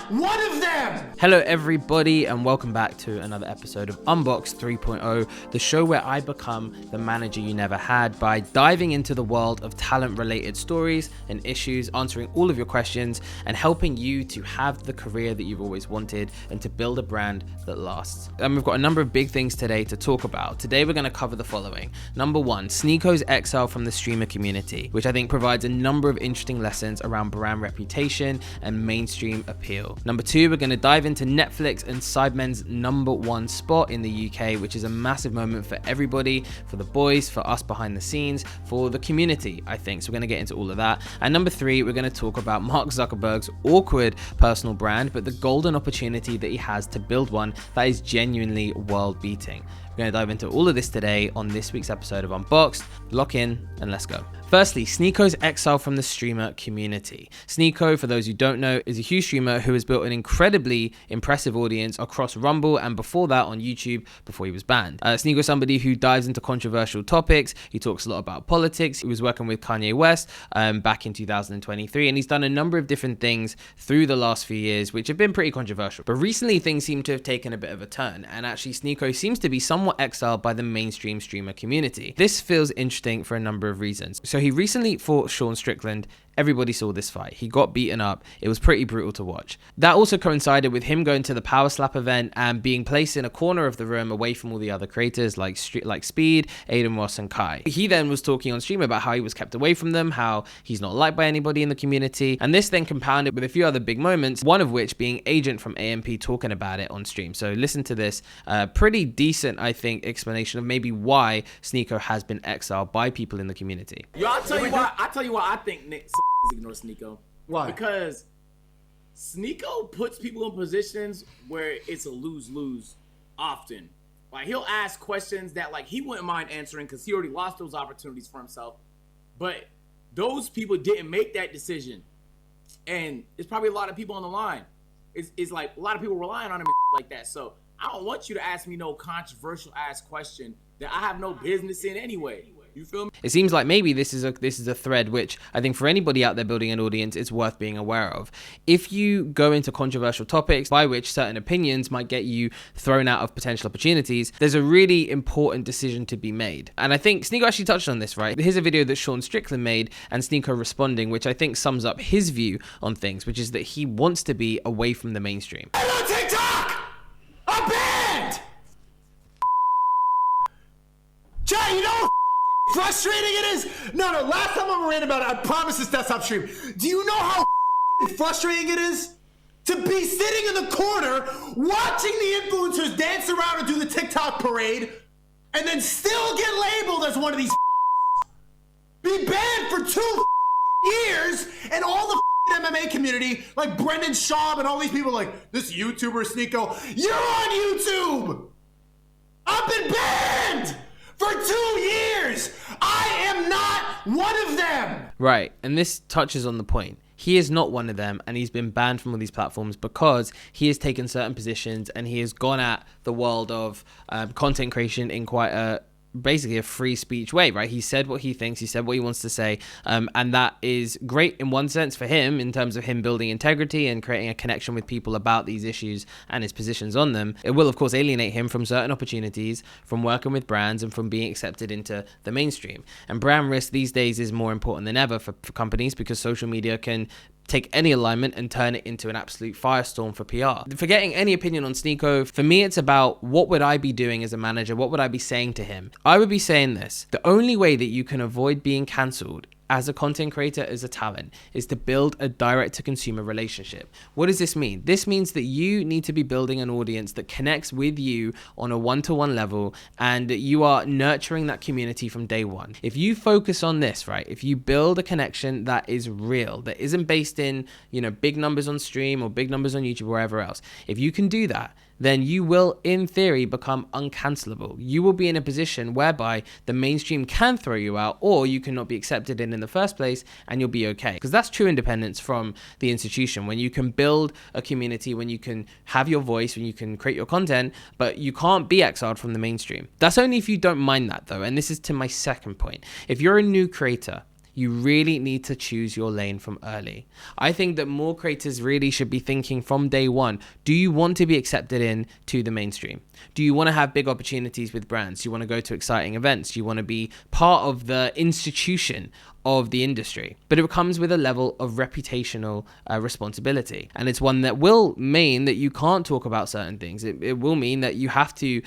one of them! Hello everybody and welcome back to another episode of Unboxed 3.0, the show where I become the manager you never had by diving into the world of talent related stories and issues, answering all of your questions and helping you to have the career that you've always wanted and to build a brand that lasts. And we've got a number of big things today to talk about. Today we're going to cover the following. Number one, Sneako's exile from the streamer community, which I think provides a number of interesting lessons around brand reputation and mainstream appeal. Number two, we're going to dive into Netflix and Sidemen's #1 spot in the UK, which is a massive moment for everybody, for the boys, for us behind the scenes, for the community, I think. So we're going to get into all of that. And number three, we're going to talk about Mark Zuckerberg's awkward personal brand, but the golden opportunity that he has to build one that is genuinely world-beating. We're going to dive into all of this today on this week's episode of Unboxed. Lock in and let's go. Firstly, Sneako's exile from the streamer community. Sneako, for those who don't know, is a huge streamer who has built an incredibly impressive audience across Rumble and before that on YouTube before he was banned. Sneako is somebody who dives into controversial topics. He talks a lot about politics. He was working with Kanye West back in 2023, and he's done a number of different things through the last few years which have been pretty controversial. But recently things seem to have taken a bit of a turn, and actually Sneako seems to be somewhat exiled by the mainstream streamer community. This feels interesting for a number of reasons. So he recently fought Sean Strickland. Everybody saw this fight. He got beaten up. It was pretty brutal to watch. That also coincided with him going to the Power Slap event and being placed in a corner of the room away from all the other creators like Speed, Aiden Ross, and Kai. He then was talking on stream about how he was kept away from them, how he's not liked by anybody in the community. And this then compounded with a few other big moments, one of which being Agent from AMP talking about it on stream. So listen to this pretty decent, I think, explanation of maybe why Sneako has been exiled by people in the community. Yo, I'll tell you why I think Nick ignore Sneako. Why? Because Sneako puts people in positions where it's a lose-lose often. Like, he'll ask questions that, like, he wouldn't mind answering because he already lost those opportunities for himself. But those people didn't make that decision. And it's probably a lot of people on the line. It's like a lot of people relying on him like that. So I don't want you to ask me no controversial ass question that I have no business in anyway. You feel me? It seems like maybe this is a thread which I think for anybody out there building an audience, it's worth being aware of. If you go into controversial topics by which certain opinions might get you thrown out of potential opportunities, there's a really important decision to be made. And I think Sneako actually touched on this, right? Here's a video that Sean Strickland made and Sneako responding, which I think sums up his view on things, which is that he wants to be away from the mainstream. I'm on TikTok! I'm banned! Chat, you know frustrating it is? No, last time I ran about it, I promise this desktop stream. Do you know how frustrating it is to be sitting in the corner watching the influencers dance around and do the TikTok parade and then still get labeled as one of these be banned for 2 years, and all the MMA community, like Brendan Schaub and all these people like, this YouTuber Sneako, you're on YouTube! I've been banned! For 2 years, I am not one of them. Right, and this touches on the point. He is not one of them, and he's been banned from all these platforms because he has taken certain positions and he has gone at the world of content creation in quite basically a free speech way, right? He said what he thinks, he said what he wants to say, and that is great in one sense for him in terms of him building integrity and creating a connection with people about these issues and his positions on them. It will of course alienate him from certain opportunities, from working with brands and from being accepted into the mainstream. And brand risk these days is more important than ever for companies because social media can take any alignment and turn it into an absolute firestorm for PR. Forgetting any opinion on Sneako, for me it's about what would I be doing as a manager, what would I be saying to him? I would be saying this: the only way that you can avoid being cancelled as a content creator, as a talent, is to build a direct-to-consumer relationship. What does this mean? This means that you need to be building an audience that connects with you on a one-to-one level, and you are nurturing that community from day one. If you focus on this, right, if you build a connection that is real, that isn't based in, big numbers on stream or big numbers on YouTube or wherever else, if you can do that, then you will, in theory, become uncancelable. You will be in a position whereby the mainstream can throw you out, or you cannot be accepted in the first place, and you'll be okay. Because that's true independence from the institution. When you can build a community, when you can have your voice, when you can create your content, but you can't be exiled from the mainstream. That's only if you don't mind that, though. And this is to my second point. If you're a new creator, You really need to choose your lane from early. I think that more creators really should be thinking from day one, do you want to be accepted in to the mainstream? Do you want to have big opportunities with brands? Do you want to go to exciting events? Do you want to be part of the institution of the industry? But it comes with a level of reputational responsibility. And it's one that will mean that you can't talk about certain things. It will mean that you have to,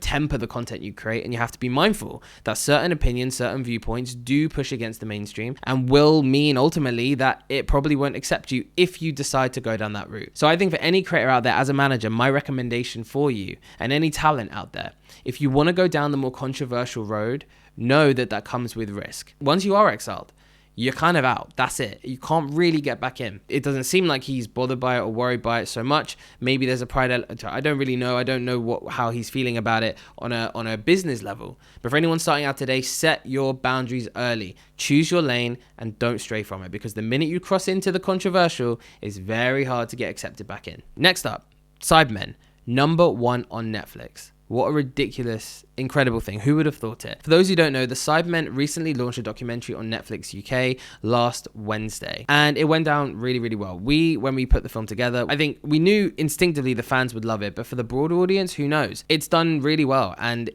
temper the content you create, and you have to be mindful that certain opinions, certain viewpoints do push against the mainstream and will mean ultimately that it probably won't accept you if you decide to go down that route. So I think for any creator out there, as a manager, my recommendation for you and any talent out there, if you want to go down the more controversial road, know that that comes with risk. Once you are exiled, you're kind of out. That's it. You can't really get back in. It doesn't seem like he's bothered by it or worried by it so much. Maybe there's a pride element. I don't really know. I don't know how he's feeling about it on a business level. But for anyone starting out today, set your boundaries early. Choose your lane and don't stray from it, because the minute you cross into the controversial, it's very hard to get accepted back in. Next up, Sidemen, #1 on Netflix. What a ridiculous, incredible thing. Who would have thought it? For those who don't know, the Sidemen recently launched a documentary on Netflix UK last Wednesday, and it went down really, really well. When we put the film together, I think we knew instinctively the fans would love it, but for the broader audience, who knows? It's done really well, and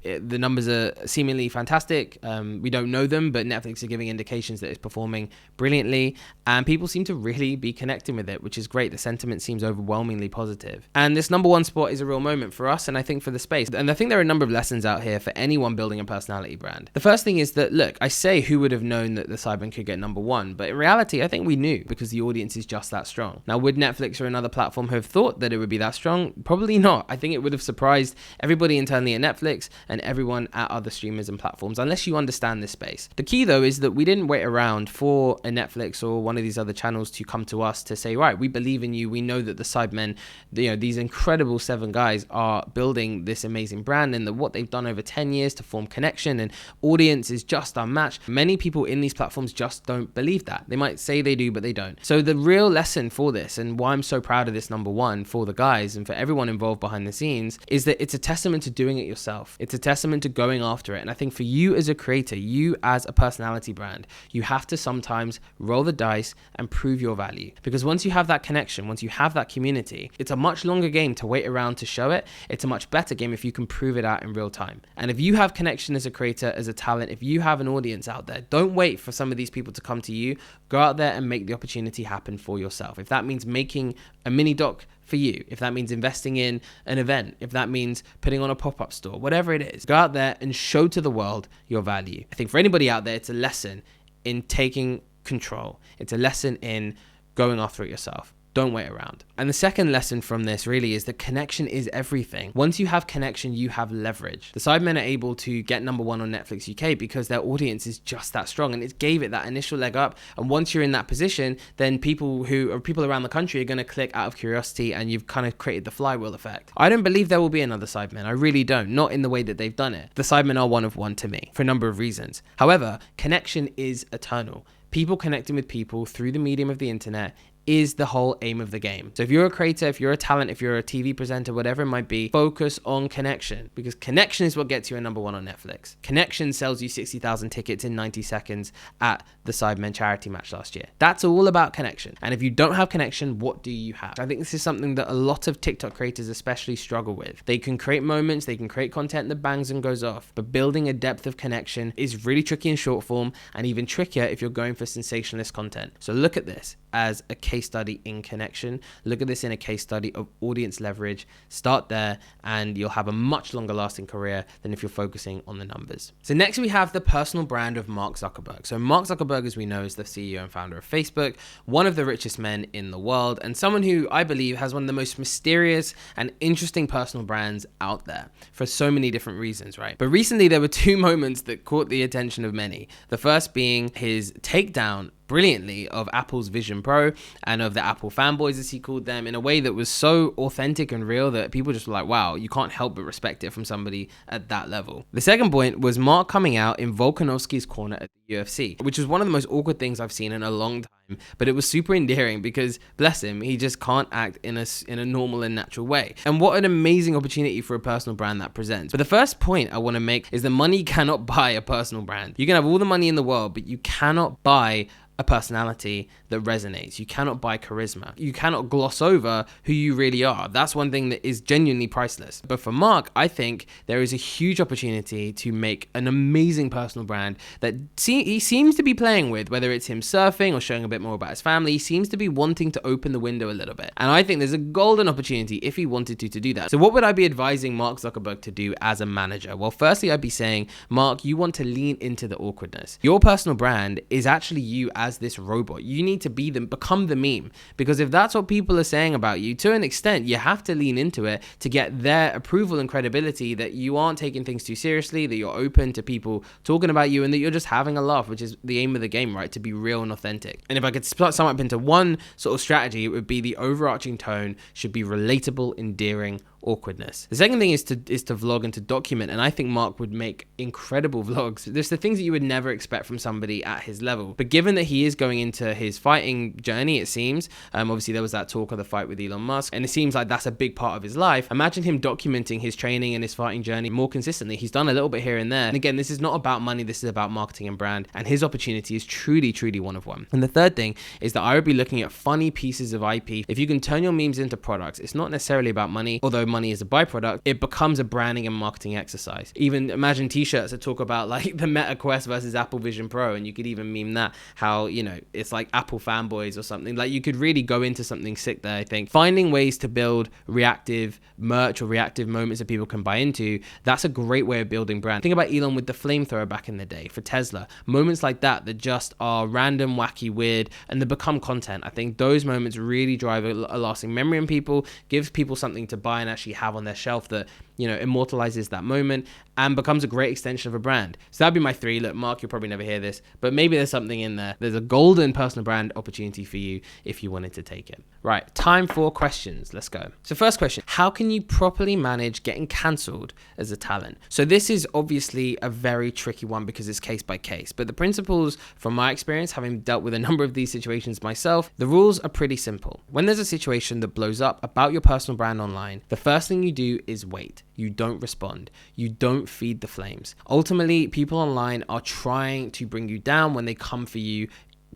the numbers are seemingly fantastic. We don't know them, but Netflix are giving indications that it's performing brilliantly, and people seem to really be connecting with it, which is great. The sentiment seems overwhelmingly positive. And this #1 spot is a real moment for us, and I think for the space. And I think there are a number of lessons out here for anyone building a personality brand. The first thing is that, look, I say who would have known that the Sidemen could get #1, but in reality, I think we knew, because the audience is just that strong. Now, would Netflix or another platform have thought that it would be that strong? Probably not. I think it would have surprised everybody internally at Netflix and everyone at other streamers and platforms, unless you understand this space. The key, though, is that we didn't wait around for a Netflix or one of these other channels to come to us to say, right, we believe in you. We know that the Sidemen, these incredible 7 guys are building this amazing brand, and that what they've done over 10 years to form connection and audience is just unmatched. Many people in these platforms just don't believe that. They might say they do, but they don't. So the real lesson for this, and why I'm so proud of this #1 for the guys and for everyone involved behind the scenes, is that it's a testament to doing it yourself. It's a testament to going after it. And I think for you as a creator, you as a personality brand, you have to sometimes roll the dice and prove your value. Because once you have that connection, once you have that community, it's a much longer game to wait around to show it. It's a much better game if you can prove it out in real time. And if you have connection as a creator, as a talent, if you have an audience out there, don't wait for some of these people to come to you. Go out there and make the opportunity happen for yourself. If that means making a mini doc for you, if that means investing in an event, if that means putting on a pop-up store, whatever it is, go out there and show to the world your value. I think for anybody out there, it's a lesson in taking control. It's a lesson in going after it yourself. Don't wait around. And the second lesson from this really is that connection is everything. Once you have connection, you have leverage. The Sidemen are able to get #1 on Netflix UK because their audience is just that strong, and it gave it that initial leg up. And once you're in that position, then people around the country are going to click out of curiosity, and you've kind of created the flywheel effect. I don't believe there will be another Sidemen. I really don't. Not in the way that they've done it. The Sidemen are one of one to me for a number of reasons. However, connection is eternal. People connecting with people through the medium of the internet is the whole aim of the game. So if you're a creator, if you're a talent, if you're a TV presenter, whatever it might be, focus on connection, because connection is what gets you a #1 on Netflix. Connection sells you 60,000 tickets in 90 seconds at the Sidemen charity match last year. That's all about connection. And if you don't have connection, what do you have? I think this is something that a lot of TikTok creators especially struggle with. They can create moments, they can create content that bangs and goes off, but building a depth of connection is really tricky in short form, and even trickier if you're going for sensationalist content. So look at this as a case study in connection. Look at this in a case study of audience leverage. Start there and you'll have a much longer lasting career than if you're focusing on the numbers. So next we have the personal brand of Mark Zuckerberg. So Mark Zuckerberg, as we know, is the CEO and founder of Facebook, one of the richest men in the world, and someone who I believe has one of the most mysterious and interesting personal brands out there for so many different reasons, right? But recently there were 2 moments that caught the attention of many. The first being his takedown brilliantly of Apple's Vision Pro and of the Apple fanboys, as he called them, in a way that was so authentic and real that people just were like, wow, you can't help but respect it from somebody at that level. The second point was Mark coming out in Volkanovski's corner at the UFC, which was one of the most awkward things I've seen in a long time, but it was super endearing because, bless him, he just can't act in a normal and natural way. And what an amazing opportunity for a personal brand that presents. But the first point I want to make is that money cannot buy a personal brand. You can have all the money in the world, but you cannot buy a personality that resonates. You cannot buy charisma. You cannot gloss over who you really are. That's one thing that is genuinely priceless. But for Mark, I think there is a huge opportunity to make an amazing personal brand that he seems to be playing with, whether it's him surfing or showing a bit more about his family. He seems to be wanting to open the window a little bit. And I think there's a golden opportunity if he wanted to do that. So what would I be advising Mark Zuckerberg to do as a manager? Well, firstly, I'd be saying, Mark, you want to lean into the awkwardness. Your personal brand is actually you as this robot. You need to become the meme, because if that's what people are saying about you, to an extent, you have to lean into it to get their approval and credibility that you aren't taking things too seriously, that you're open to people talking about you, and that you're just having a laugh, which is the aim of the game, right? To be real and authentic. And if I could sum up into one sort of strategy, it would be the overarching tone should be relatable, endearing, awkwardness. The second thing is to vlog and to document, and I think Mark would make incredible vlogs. There's the things that you would never expect from somebody at his level. But given that he is going into his fighting journey, it seems, obviously there was that talk of the fight with Elon Musk, and it seems like that's a big part of his life. Imagine him documenting his training and his fighting journey more consistently. He's done a little bit here and there. And again, this is not about money, this is about marketing and brand, and his opportunity is truly, truly one of one. And the third thing is that I would be looking at funny pieces of IP. If you can turn your memes into products, it's not necessarily about money, although money is a byproduct, it becomes a branding and marketing exercise. Even imagine t-shirts that talk about like the Meta Quest versus Apple Vision Pro, and you could even meme that, how, you know, it's like Apple fanboys or something. Like, you could really go into something sick there. I think finding ways to build reactive merch or reactive moments that people can buy into, that's a great way of building brand. Think about Elon with the flamethrower back in the day for Tesla. Moments like that just are random, wacky, weird, and they become content. I think those moments really drive a lasting memory in people, gives people something to buy and actually have on their shelf that, you know, immortalizes that moment and becomes a great extension of a brand. So that'd be my three. Look, Mark, you'll probably never hear this, but maybe there's something in there. There's a golden personal brand opportunity for you if you wanted to take it. Right, time for questions. Let's go. So first question, how can you properly manage getting cancelled as a talent? So this is obviously a very tricky one because it's case by case, but the principles from my experience, having dealt with a number of these situations myself, the rules are pretty simple. When there's a situation that blows up about your personal brand online, the first thing you do is wait. You don't respond. You don't feed the flames. Ultimately, people online are trying to bring you down when they come for you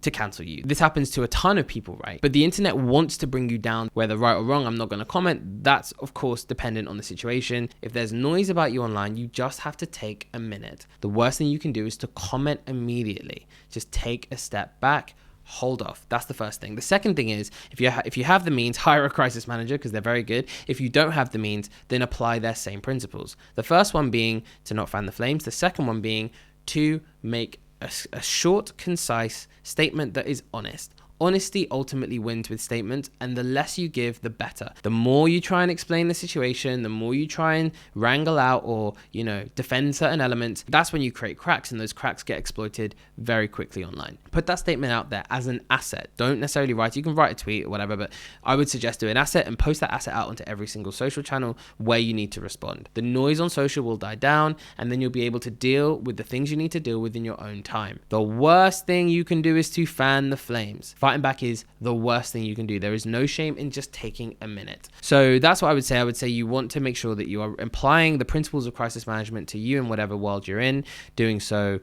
to cancel you. This happens to a ton of people, right? But the internet wants to bring you down, whether right or wrong. I'm not going to comment. That's of course dependent on the situation. If there's noise about you online, you just have to take a minute. The worst thing you can do is to comment immediately. Just take a step back. Hold off. That's the first thing. The second thing is, if you have the means, hire a crisis manager because they're very good. If you don't have the means, then apply their same principles. The first one being to not fan the flames. The second one being to make a short, concise statement that is honest. Honesty ultimately wins with statements, and the less you give, the better. The more you try and explain the situation, the more you try and wrangle out or, you know, defend certain elements, that's when you create cracks, and those cracks get exploited very quickly online. Put that statement out there as an asset. Don't necessarily write, you can write a tweet or whatever, but I would suggest do an asset and post that asset out onto every single social channel where you need to respond. The noise on social will die down, and then you'll be able to deal with the things you need to deal with in your own time. The worst thing you can do is to fan the flames. Fighting back is the worst thing you can do. There is no shame in just taking a minute. So that's what I would say. I would say you want to make sure that you are applying the principles of crisis management to you in whatever world you're in, doing so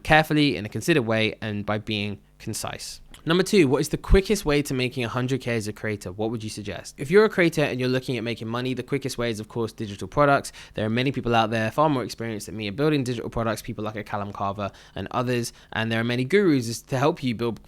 carefully in a considered way and by being concise. Number two, what is the quickest way to making 100K as a creator? What would you suggest? If you're a creator and you're looking at making money, the quickest way is, of course, digital products. There are many people out there far more experienced than me at building digital products, people like a Callum Carver and others, and there are many gurus to help you build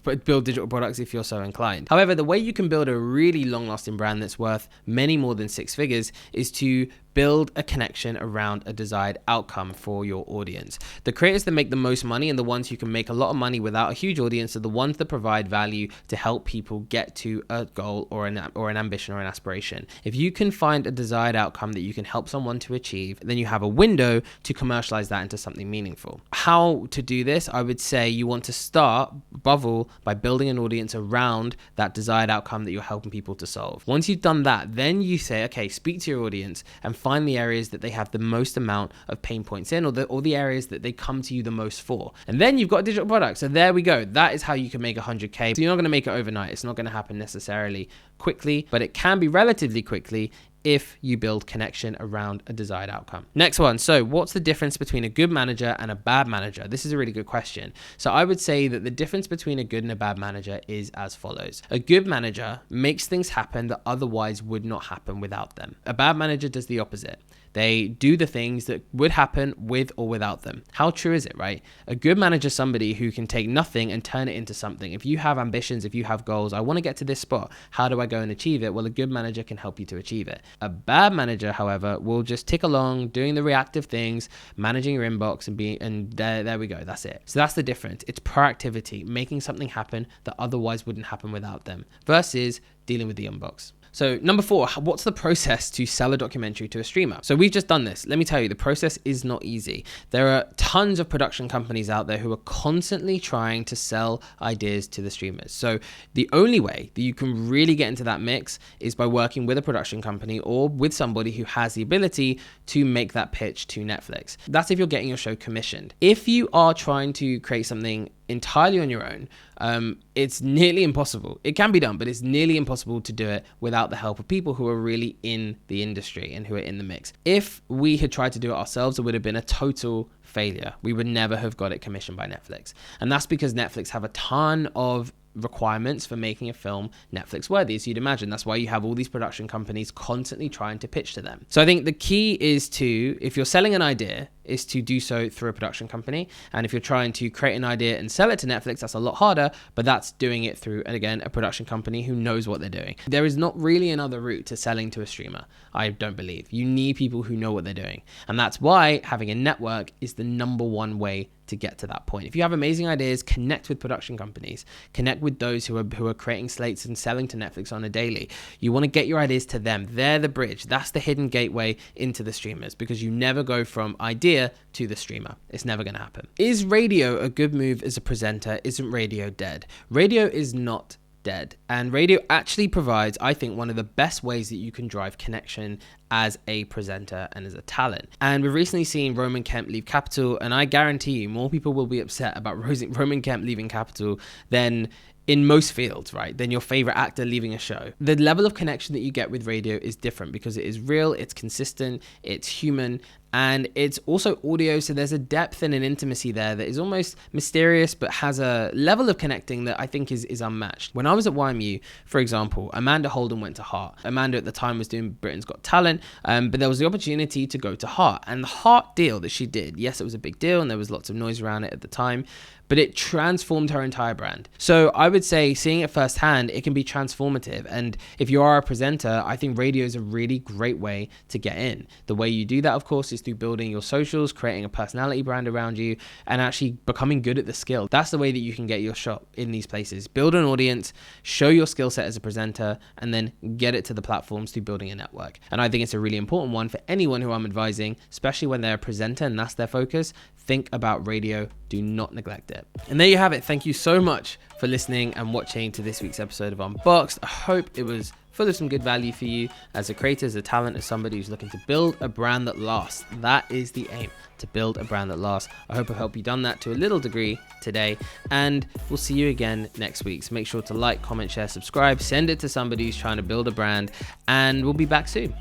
digital products if you're so inclined. However, the way you can build a really long-lasting brand that's worth many more than six figures is to build a connection around a desired outcome for your audience. The creators that make the most money and the ones who can make a lot of money without a huge audience are the ones that provide provide value to help people get to a goal or an ambition or an aspiration. If you can find a desired outcome that you can help someone to achieve, then you have a window to commercialize that into something meaningful. How to do this? I would say you want to start, above all, by building an audience around that desired outcome that you're helping people to solve. Once you've done that, then you say, okay, speak to your audience and find the areas that they have the most amount of pain points in, or the areas that they come to you the most for. And then you've got a digital product. So there we go. That is how you can make 100K. So you're not going to make it overnight. It's not going to happen necessarily quickly, but it can be relatively quickly if you build connection around a desired outcome. Next one. So what's the difference between a good manager and a bad manager? This is a really good question. So I would say that the difference between a good and a bad manager is as follows. A good manager makes things happen that otherwise would not happen without them. A bad manager does the opposite. They do the things that would happen with or without them. How true is it, right? A good manager is somebody who can take nothing and turn it into something. If you have ambitions, if you have goals, I want to get to this spot. How do I go and achieve it? Well, a good manager can help you to achieve it. A bad manager, however, will just tick along, doing the reactive things, managing your inbox and there we go. That's it. So that's the difference. It's proactivity, making something happen that otherwise wouldn't happen without them, versus dealing with the unbox. So number 4, what's the process to sell a documentary to a streamer? So we've just done this. Let me tell you, the process is not easy. There are tons of production companies out there who are constantly trying to sell ideas to the streamers. So the only way that you can really get into that mix is by working with a production company or with somebody who has the ability to make that pitch to Netflix. That's if you're getting your show commissioned. If you are trying to create something entirely on your own, it's nearly impossible. It can be done, but it's nearly impossible to do it without the help of people who are really in the industry and who are in the mix. If we had tried to do it ourselves, it would have been a total failure. We would never have got it commissioned by Netflix. And that's because Netflix have a ton of requirements for making a film Netflix worthy, as you'd imagine. That's why you have all these production companies constantly trying to pitch to them. So I think the key is to, if you're selling an idea, is to do so through a production company. And if you're trying to create an idea and sell it to Netflix, that's a lot harder, but that's doing it through, and again, a production company who knows what they're doing. There is not really another route to selling to a streamer, I don't believe. You need people who know what they're doing. And that's why having a network is the number one way to get to that point. If you have amazing ideas, connect with production companies, connect with those who are creating slates and selling to Netflix on a daily. You want to get your ideas to them. They're the bridge. That's the hidden gateway into the streamers, because you never go from idea to the streamer. It's never going to happen. Is radio a good move as a presenter? Isn't radio dead? Radio is not dead. And radio actually provides, I think, one of the best ways that you can drive connection as a presenter and as a talent. And we've recently seen Roman Kemp leave Capital, and I guarantee you more people will be upset about Roman Kemp leaving Capital than in most fields, right? Than your favorite actor leaving a show. The level of connection that you get with radio is different because it is real, it's consistent, it's human, and it's also audio, so there's a depth and an intimacy there that is almost mysterious, but has a level of connecting that I think is unmatched. When I was at YMU, for example, Amanda Holden went to Heart. Amanda at the time was doing Britain's Got Talent, but there was the opportunity to go to Heart. And the Heart deal that she did, yes, it was a big deal, and there was lots of noise around it at the time, but it transformed her entire brand. So I would say, seeing it firsthand, it can be transformative. And if you are a presenter, I think radio is a really great way to get in. The way you do that, of course, is through building your socials, creating a personality brand around you, and actually becoming good at the skill. That's the way that you can get your shot in these places. Build an audience, show your skill set as a presenter, and then get it to the platforms through building a network. And I think it's a really important one for anyone who I'm advising, especially when they're a presenter and that's their focus. Think about radio. Do not neglect it. And there you have it. Thank you so much for listening and watching to this week's episode of Unboxed. I hope it was full of some good value for you as a creator, as a talent, as somebody who's looking to build a brand that lasts. That is the aim, to build a brand that lasts. I hope I've helped you done that to a little degree today, and we'll see you again next week. So make sure to like, comment, share, subscribe, send it to somebody who's trying to build a brand, and we'll be back soon.